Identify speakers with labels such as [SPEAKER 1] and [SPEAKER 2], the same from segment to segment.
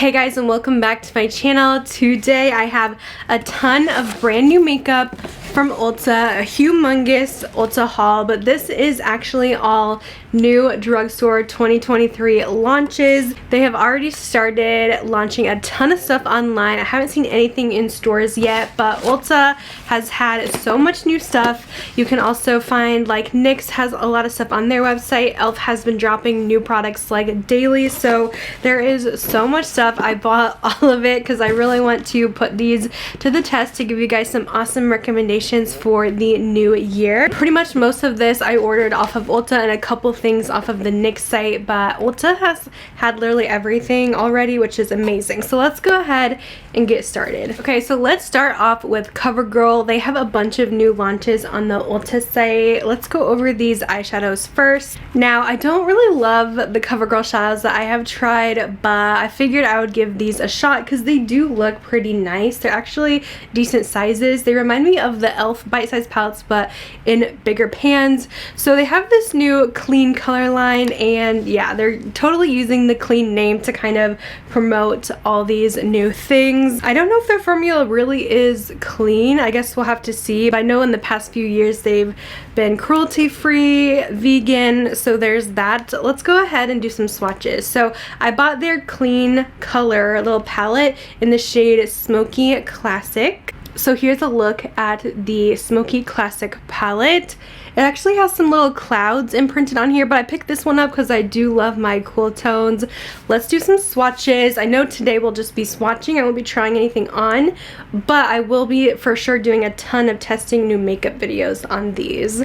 [SPEAKER 1] Hey guys, and welcome back to my channel. Today I have a ton of brand new makeup from Ulta, a humongous Ulta haul, but this is actually all new Drugstore 2023 launches. They have already started launching a ton of stuff online. I haven't seen anything in stores yet, but Ulta has had so much new stuff. You can also find, like, NYX has a lot of stuff on their website. e.l.f. has been dropping new products like daily, so there is so much stuff. I bought all of it because I really want to put these to the test to give you guys some awesome recommendations for the new year. Pretty much most of this I ordered off of Ulta and a couple things off of the NYX site, but Ulta has had literally everything already, which is amazing. So let's go ahead and get started. Okay, so let's start off with CoverGirl. They have a bunch of new launches on the Ulta site. Let's go over these eyeshadows first. Now, I don't really love the CoverGirl shadows that I have tried, but I figured I would give these a shot because they do look pretty nice. They're actually decent sizes. They remind me of the e.l.f. bite-sized palettes, but in bigger pans. So they have this new clean color line, and yeah, they're totally using the clean name to kind of promote all these new things. I don't know if their formula really is clean. I guess we'll have to see. But I know in the past few years they've been cruelty-free, vegan, so there's that. Let's go ahead and do some swatches. So I bought their clean color little palette in the shade Smoky Classic. So here's a look at the Smoky Classic palette. It actually has some little clouds imprinted on here, but I picked this one up because I do love my cool tones. Let's do some swatches. I know today will just be swatching. I won't be trying anything on, but I will be for sure doing a ton of testing new makeup videos on these.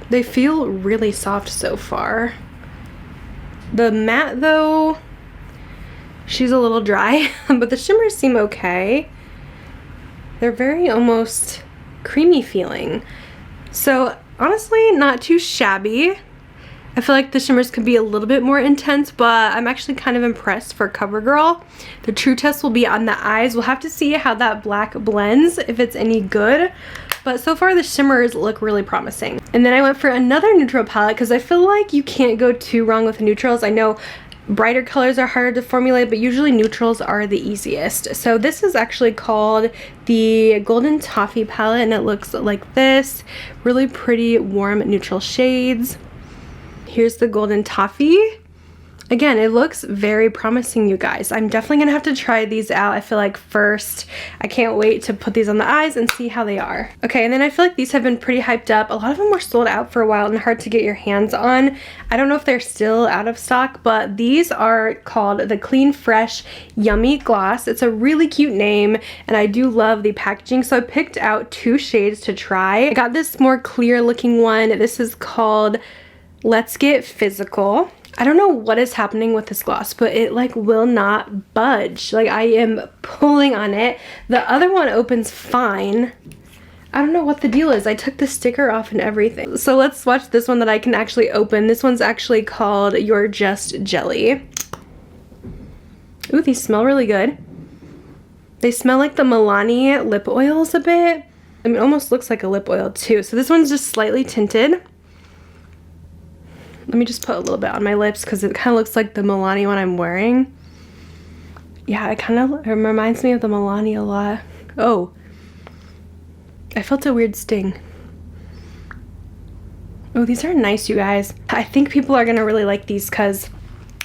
[SPEAKER 1] They feel really soft so far. The matte though, she's a little dry, but the shimmers seem okay. They're very almost creamy feeling. So honestly, not too shabby. I feel like the shimmers could be a little bit more intense, but I'm actually kind of impressed for CoverGirl. The true test will be on the eyes. We'll have to see how that black blends, if it's any good. But so far the shimmers look really promising. And then I went for another neutral palette because I feel like you can't go too wrong with neutrals. I know brighter colors are harder to formulate, but usually neutrals are the easiest. So this is actually called the Golden Toffee palette, and it looks like this. Really pretty warm neutral shades. Here's the Golden Toffee. Again, it looks very promising, you guys. I'm definitely gonna have to try these out, I feel like, first. I can't wait to put these on the eyes and see how they are. Okay, and then I feel like these have been pretty hyped up. A lot of them were sold out for a while and hard to get your hands on. I don't know if they're still out of stock, but these are called the Clean Fresh Yummy Gloss. It's a really cute name, and I do love the packaging, so I picked out two shades to try. I got this more clear looking one. This is called Let's Get Physical. I don't know what is happening with this gloss, but it like will not budge. Like, I am pulling on it. The other one opens fine. I don't know what the deal is. I took the sticker off and everything. So let's swatch this one that I can actually open. This one's actually called You're Just Jelly. Ooh, these smell really good. They smell like the Milani lip oils a bit. I mean, it almost looks like a lip oil too. So this one's just slightly tinted. Let me just put a little bit on my lips because it kind of looks like the Milani one I'm wearing. Yeah, it reminds me of the Milani a lot. Oh, I felt a weird sting. Oh, these are nice, you guys. I think people are gonna really like these because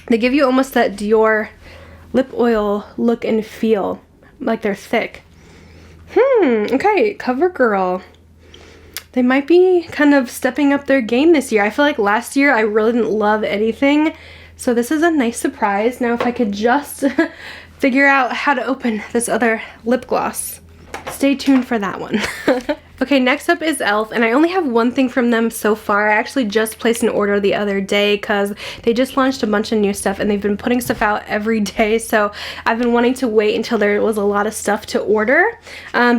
[SPEAKER 1] they give you almost that Dior lip oil look and feel. Like they're thick. Okay, CoverGirl. They might be kind of stepping up their game this year. I feel like last year I really didn't love anything, so this is a nice surprise. Now if I could just figure out how to open this other lip gloss. Stay tuned for that one. Okay, next up is e.l.f. and I only have one thing from them so far. I actually just placed an order the other day because they just launched a bunch of new stuff and they've been putting stuff out every day, so I've been wanting to wait until there was a lot of stuff to order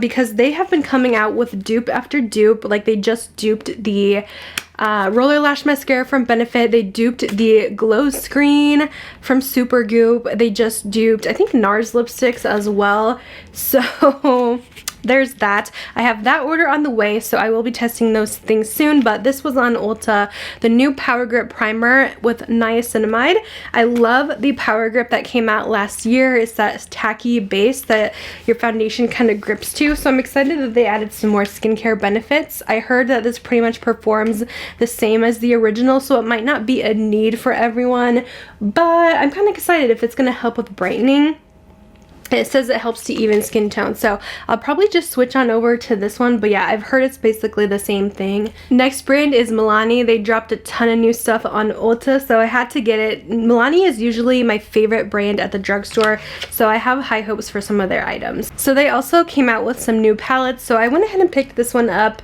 [SPEAKER 1] because they have been coming out with dupe after dupe. Like, they just duped the Roller Lash Mascara from Benefit. They duped the Glow Screen from Supergoop. They just duped, I think, NARS lipsticks as well. So there's that. I have that order on the way, so I will be testing those things soon, but this was on Ulta, the new Power Grip Primer with niacinamide. I love the Power Grip that came out last year. It's that tacky base that your foundation kind of grips to, so I'm excited that they added some more skincare benefits. I heard that this pretty much performs the same as the original, so it might not be a need for everyone, but I'm kind of excited if it's going to help with brightening. It says it helps to even skin tone, so I'll probably just switch on over to this one, but yeah, I've heard it's basically the same thing. Next brand is Milani. They dropped a ton of new stuff on Ulta, so I had to get it. Milani is usually my favorite brand at the drugstore, so I have high hopes for some of their items. So they also came out with some new palettes, so I went ahead and picked this one up.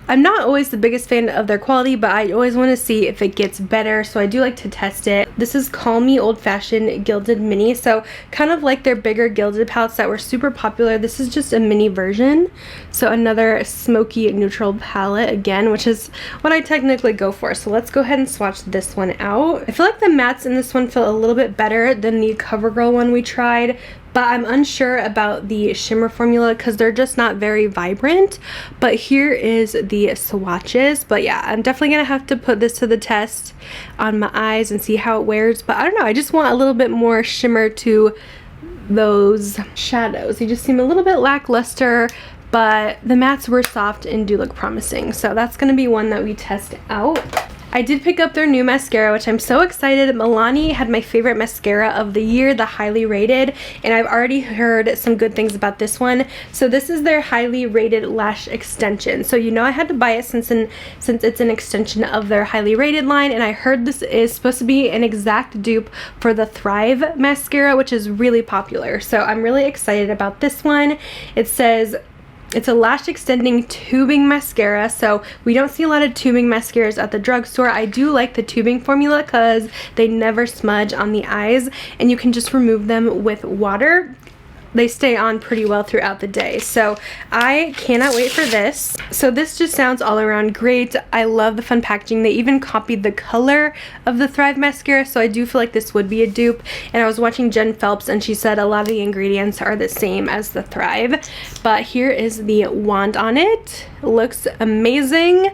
[SPEAKER 1] I'm not always the biggest fan of their quality, but I always want to see if it gets better, so I do like to test it. This is Call Me Old Fashioned Gilded Mini, so kind of like their bigger gilded palettes that were super popular. This is just a mini version, so another smoky neutral palette again, which is what I technically go for. So let's go ahead and swatch this one out. I feel like the mattes in this one feel a little bit better than the CoverGirl one we tried, but I'm unsure about the shimmer formula because they're just not very vibrant. But here is the swatches. But yeah, I'm definitely gonna have to put this to the test on my eyes and see how it wears. But I don't know, I just want a little bit more shimmer to those shadows. They just seem a little bit lackluster, but the mattes were soft and do look promising. So that's gonna be one that we test out. I did pick up their new mascara, which I'm so excited. Milani had my favorite mascara of the year, the Highly Rated, and I've already heard some good things about this one. So this is their Highly Rated Lash Extension. So you know I had to buy it since it's an extension of their Highly Rated line, and I heard this is supposed to be an exact dupe for the Thrive mascara, which is really popular. So I'm really excited about this one. It says it's a lash extending tubing mascara, so we don't see a lot of tubing mascaras at the drugstore. I do like the tubing formula because they never smudge on the eyes, and you can just remove them with water. They stay on pretty well throughout the day, so I cannot wait for this. So this just sounds all around great. I love the fun packaging. They even copied the color of the Thrive mascara, so I do feel like this would be a dupe. And I was watching Jen Phelps, and she said a lot of the ingredients are the same as the Thrive. But here is the wand on it. Looks amazing.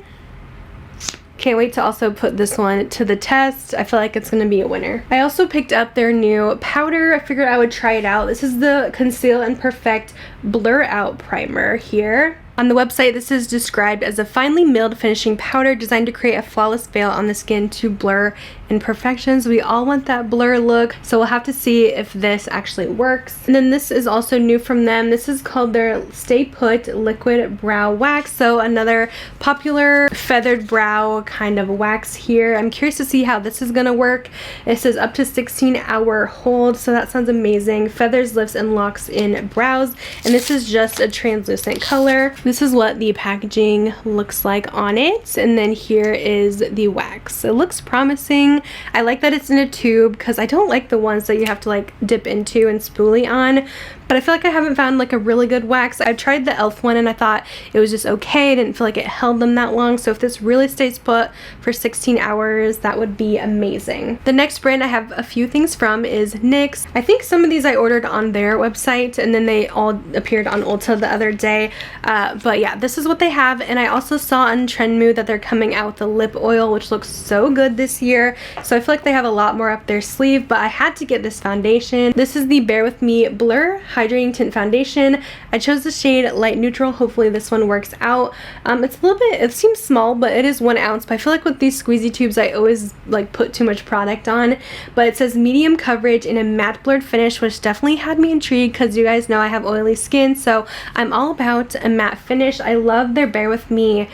[SPEAKER 1] Can't wait to also put this one to the test. I feel like it's going to be a winner. I also picked up their new powder. I figured I would try it out. This is the Conceal and Perfect Blur Out Primer here. On the website, this is described as a finely milled finishing powder designed to create a flawless veil on the skin to blur imperfections. We all want that blur look, so we'll have to see if this actually works. And then this is also new from them. This is called their Stay Put Liquid Brow Wax, so another popular feathered brow kind of wax here. I'm curious to see how this is gonna work. It says up to 16-hour hold, so that sounds amazing. Feathers, lifts, and locks in brows, and this is just a translucent color. This is what the packaging looks like on it, and then here is the wax. It looks promising. I like that it's in a tube because I don't like the ones that you have to like dip into and spoolie on, but I feel like I haven't found like a really good wax. I tried the e.l.f. one and I thought it was just okay. I didn't feel like it held them that long, so if this really stays put for 16 hours, that would be amazing. The next brand I have a few things from is NYX. I think some of these I ordered on their website and then they all appeared on Ulta the other day, but yeah, this is what they have. And I also saw on Trendmood that they're coming out with the lip oil, which looks so good this year, so I feel like they have a lot more up their sleeve, but I had to get this foundation. This is the Bare With Me Blur Hydrating Tint Foundation. I chose the shade Light Neutral. Hopefully this one works out. It's a little bit, it seems small, but it is 1 ounce, but I feel like with these squeezy tubes I always like put too much product on. But it says medium coverage in a matte blurred finish, which definitely had me intrigued because you guys know I have oily skin, so I'm all about a matte finish. I love their Bare With Me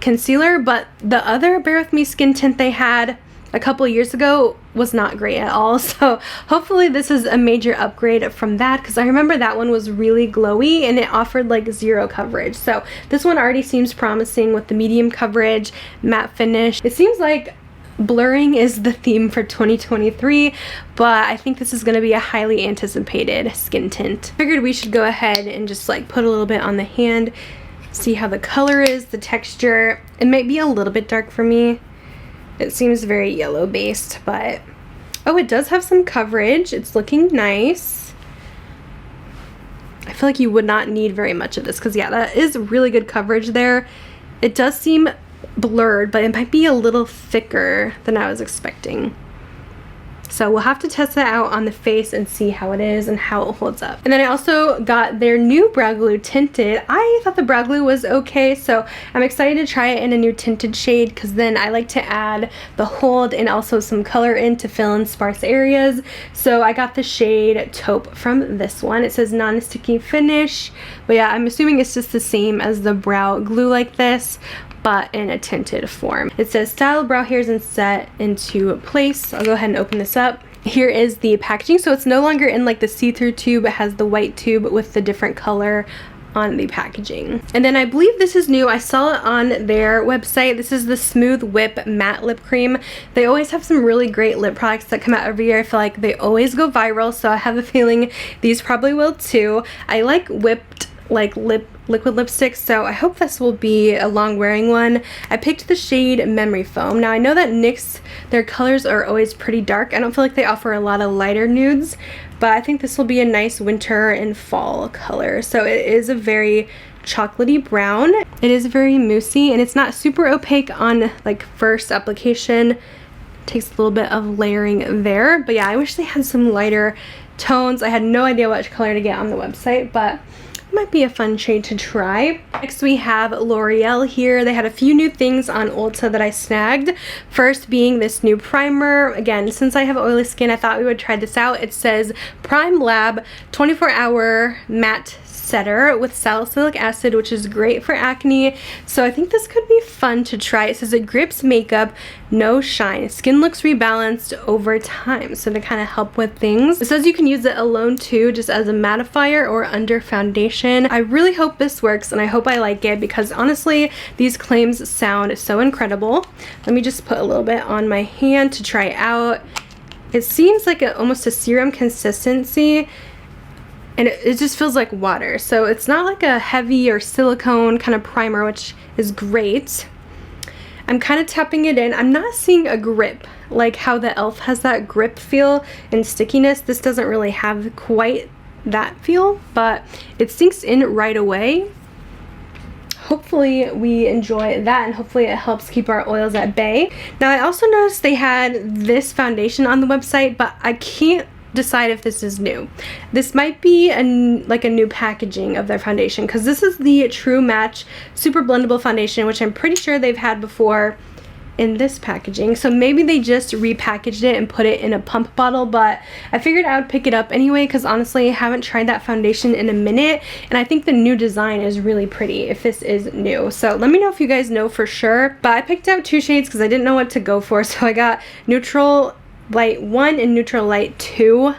[SPEAKER 1] concealer, but the other Bare With Me skin tint they had a couple years ago was not great at all, so hopefully this is a major upgrade from that, because I remember that one was really glowy and it offered like 0 coverage. So this one already seems promising with the medium coverage matte finish. It seems like blurring is the theme for 2023, but I think this is going to be a highly anticipated skin tint. Figured we should go ahead and just like put a little bit on the hand, see how the color is, the texture. It might be a little bit dark for me. It seems very yellow based, but oh, it does have some coverage. It's looking nice. I feel like you would not need very much of this because yeah, that is really good coverage there. It does seem blurred, but it might be a little thicker than I was expecting. So we'll have to test that out on the face and see how it is and how it holds up. And then I also got their new brow glue tinted. I thought the brow glue was okay, so I'm excited to try it in a new tinted shade because then I like to add the hold and also some color in to fill in sparse areas. So I got the shade Taupe from this one. It says non-sticky finish, but yeah, I'm assuming it's just the same as the brow glue like this, but in a tinted form. It says style brow hairs and set into place. I'll go ahead and open this up. Here is the packaging. So it's no longer in like the see-through tube. It has the white tube with the different color on the packaging. And then I believe this is new. I saw it on their website. This is the Smooth Whip Matte Lip Cream. They always have some really great lip products that come out every year. I feel like they always go viral, so I have a feeling these probably will too. I like whipped like liquid lipstick, so I hope this will be a long wearing one. I picked the shade Memory Foam. Now I know that NYX, their colors are always pretty dark. I don't feel like they offer a lot of lighter nudes, but I think this will be a nice winter and fall color. So it is a very chocolatey brown. It is very moussey and it's not super opaque on like first application. Takes a little bit of layering there, but yeah, I wish they had some lighter tones. I had no idea what color to get on the website, but might be a fun shade to try. Next we have L'Oreal here. They had a few new things on Ulta that I snagged. First being this new primer. Again, since I have oily skin, I thought we would try this out. It says Prime Lab 24-hour matte setter with salicylic acid, which is great for acne. So I think this could be fun to try. It says it grips makeup, no shine. Skin looks rebalanced over time. So to kind of help with things. It says you can use it alone too, just as a mattifier or under foundation. I really hope this works and I hope I like it because honestly, these claims sound so incredible. Let me just put a little bit on my hand to try it out. It seems like almost a serum consistency. And it just feels like water. So it's not like a heavy or silicone kind of primer, which is great. I'm kind of tapping it in. I'm not seeing a grip, like how the e.l.f. has that grip feel and stickiness. This doesn't really have quite that feel, but it sinks in right away. Hopefully we enjoy that and hopefully it helps keep our oils at bay. Now I also noticed they had this foundation on the website, but I can't decide if this is new. This might be like a new packaging of their foundation because this is the True Match Super Blendable Foundation, which I'm pretty sure they've had before in this packaging. So maybe they just repackaged it and put it in a pump bottle, but I figured I would pick it up anyway because honestly I haven't tried that foundation in a minute and I think the new design is really pretty if this is new. So let me know if you guys know for sure. But I picked out two shades because I didn't know what to go for, so I got Neutral Light 1 and Neutral Light 2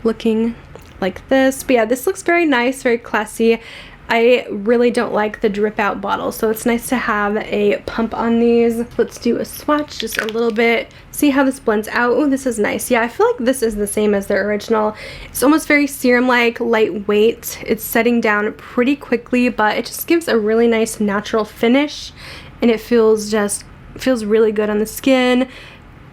[SPEAKER 1] looking like this. But yeah, this looks very nice, very classy. I really don't like the drip out bottle, so it's nice to have a pump on these. Let's do a swatch just a little bit, see how this blends out. Oh, this is nice. Yeah, I feel like this is the same as their original. It's almost very serum-like, lightweight. It's setting down pretty quickly, but it just gives a really nice natural finish and it feels really good on the skin.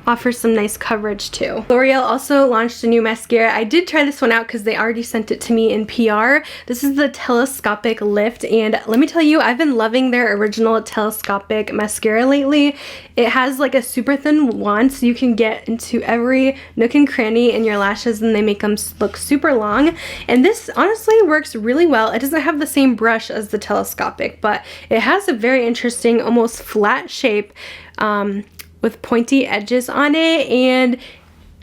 [SPEAKER 1] Offers some nice coverage too. L'Oreal also launched a new mascara. I did try this one out because they already sent it to me in PR. This is the Telescopic Lift, and let me tell you, I've been loving their original telescopic mascara lately. It has like a super thin wand, so you can get into every nook and cranny in your lashes and they make them look super long. And this honestly works really well. It doesn't have the same brush as the telescopic, but it has a very interesting, almost flat shape with pointy edges on it, and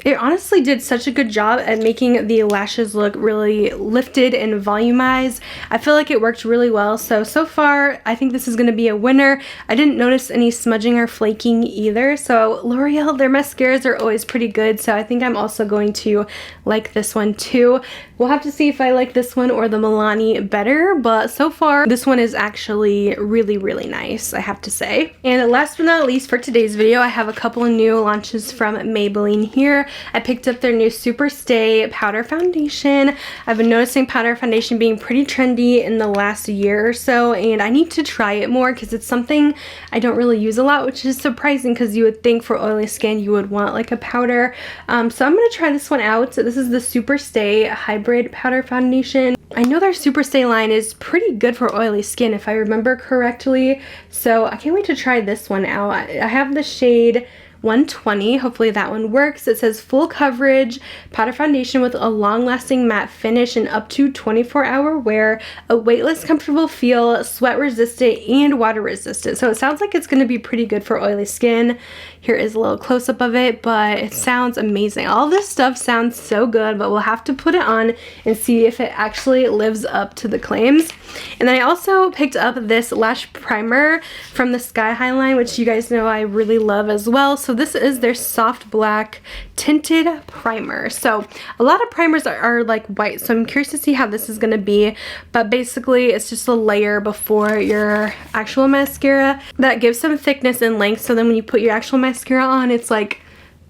[SPEAKER 1] it honestly did such a good job at making the lashes look really lifted and volumized. I feel like it worked really well. So far, I think this is going to be a winner. I didn't notice any smudging or flaking either. So L'Oreal, their mascaras are always pretty good. So I think I'm also going to like this one too. We'll have to see if I like this one or the Milani better, but so far this one is actually really, really nice, I have to say. And last but not least for today's video, I have a couple of new launches from Maybelline here. I picked up their new Super Stay Powder Foundation. I've been noticing powder foundation being pretty trendy in the last year or so, and I need to try it more because it's something I don't really use a lot, which is surprising because you would think for oily skin you would want like a powder. So I'm going to try this one out. So this is the Super Stay Hybrid Powder Foundation. I know their Super Stay line is pretty good for oily skin if I remember correctly. So I can't wait to try this one out. I have the shade 120. Hopefully that one works. It says full coverage powder foundation with a long-lasting matte finish and up to 24-hour wear, a weightless comfortable feel, sweat resistant and water resistant. So it sounds like it's going to be pretty good for oily skin. Here is a little close-up of it, but it sounds amazing. All this stuff sounds so good, but we'll have to put it on and see if it actually lives up to the claims. And then I also picked up this lash primer from the Sky High line, which you guys know I really love as well. So this is their soft black tinted primer. So a lot of primers are like white, so I'm curious to see how this is going to be. But basically it's just a layer before your actual mascara that gives some thickness and length, so then when you put your actual mascara on, it's like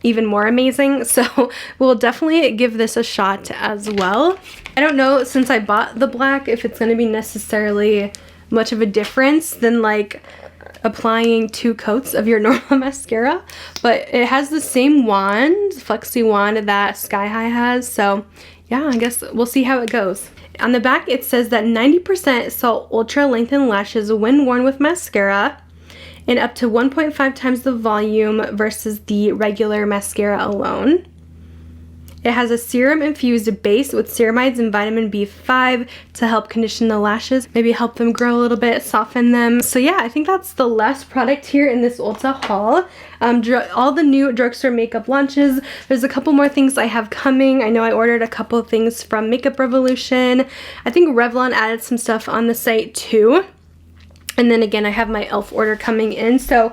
[SPEAKER 1] even more amazing. So we'll definitely give this a shot as well. I don't know, since I bought the black, if it's going to be necessarily much of a difference than like applying 2 coats of your normal mascara, but it has the same wand, flexi wand, that Sky High has. So yeah, I guess we'll see how it goes. On the back it says that 90% salt ultra lengthened lashes when worn with mascara, and up to 1.5 times the volume versus the regular mascara alone. It has a serum infused base with ceramides and vitamin B5 to help condition the lashes, maybe help them grow a little bit, soften them. So yeah, I think that's the last product here in this Ulta haul. All the new drugstore makeup launches. There's a couple more things I have coming. I know I ordered a couple of things from Makeup Revolution. I think Revlon added some stuff on the site too. And then again, I have my e.l.f. order coming in. So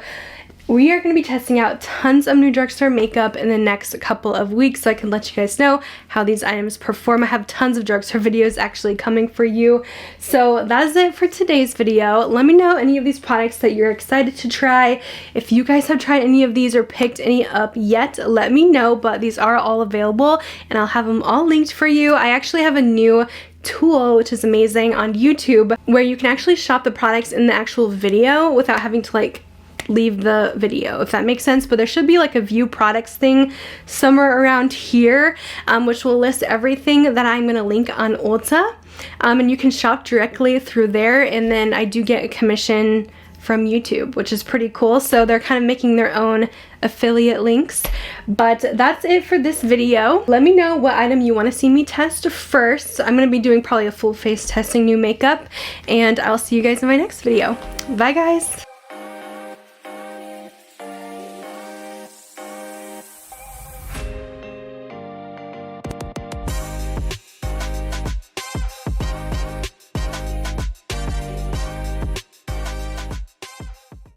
[SPEAKER 1] we are going to be testing out tons of new drugstore makeup in the next couple of weeks, so I can let you guys know how these items perform. I have tons of drugstore videos actually coming for you. So that is it for today's video. Let me know any of these products that you're excited to try. If you guys have tried any of these or picked any up yet, let me know, but these are all available and I'll have them all linked for you. I actually have a new tool, which is amazing, on YouTube, where you can actually shop the products in the actual video without having to like leave the video, if that makes sense. But there should be like a view products thing somewhere around here, which will list everything that I'm going to link on Ulta, and you can shop directly through there, and then I do get a commission from YouTube, which is pretty cool. So they're kind of making their own affiliate links. But that's it for this video. Let me know what item you want to see me test first. I'm going to be doing probably a full face testing new makeup, and I'll see you guys in my next video. Bye guys.